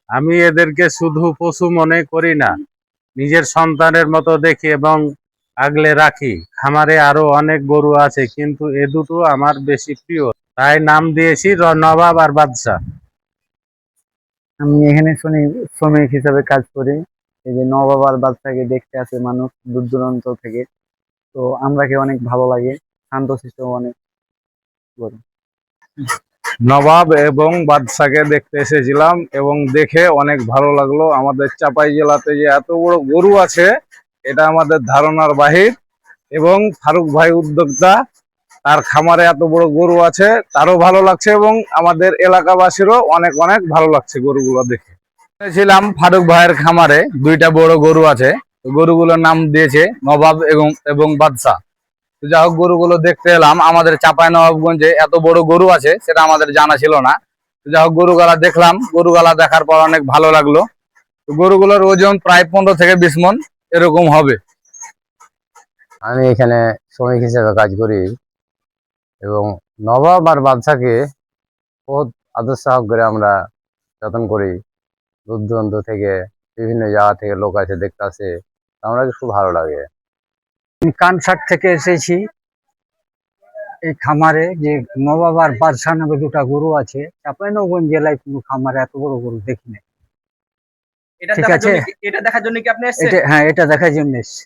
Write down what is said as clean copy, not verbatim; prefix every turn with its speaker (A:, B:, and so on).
A: আমি এদেরকে শুধু পশু মনে করি না, নিজের সন্তানের মতো দেখি এবং আগলে রাখি। খামারে আরো অনেক গরু আছে, কিন্তু এ দুটো আমার বেশি প্রিয়, তাই নাম দিয়েছি নবাব আর বাদশা।
B: আমি এখানে শ্রমিক হিসাবে কাজ করি। এই যে নবাব আর বাদশাকে দেখতে আসে মানুষ দূর দূরান্ত থেকে। তো আমরাকে অনেক ভালো লাগে, শান্তশিষ্ট অনেক গরু।
A: নবাব এবং বাদশাকে দেখতে এসেছিলাম এবং দেখে অনেক ভালো লাগলো। আমাদের চাপাই জেলাতে যে এত বড় গরু আছে, এটা আমাদের ধারণার বাহির। এবং ফারুক ভাই উদ্যোক্তা, তার খামারে এত বড় গরু আছে, তারও ভালো লাগছে এবং আমাদের এলাকাবাসীরও অনেক অনেক ভালো লাগছে গরুগুলো দেখে। ছিলাম ফারুক ভাইয়ের খামারে, দুইটা বড় গরু আছে। গরুগুলোর নাম দিয়েছে নবাব এবং বাদশা। যা হোক, গরুগুলো দেখতে এলাম। আমাদের চাঁপাই নবাবগঞ্জে এত বড় গরু আছে সেটা আমাদের জানা ছিল না। যা হোক, গরুগুলা দেখলাম। গরুগুলা দেখার পর অনেক ভালো লাগলো। গরুগুলোর ওজন প্রায় 15 থেকে 20 মণ এরকম হবে।
C: আমি এখানে শ্রমিক হিসেবে কাজ করি এবং নবাব আর বাদশাকে বহুত আদর সাহস করে আমরা যত্ন করি। দূর দূরান্ত থেকে বিভিন্ন জায়গা থেকে লোক আছে দেখতে আসে, আমরা খুব ভালো লাগে।
B: আমি কানসাট থেকে এসেছি। এই খামারে যে নবাব আর বাদশা নামে দুটা গরু আছে, চাঁপাইনবাবগঞ্জ জেলায় কোনো খামারে এত বড় গরু দেখি নাই।
D: এটা
B: ঠিক
D: দেখার
B: আছে,
D: জন্য এটা দেখার জন্য কি আপনি এসেছেন?
B: এটা হ্যাঁ, এটা দেখার জন্য এসেছি।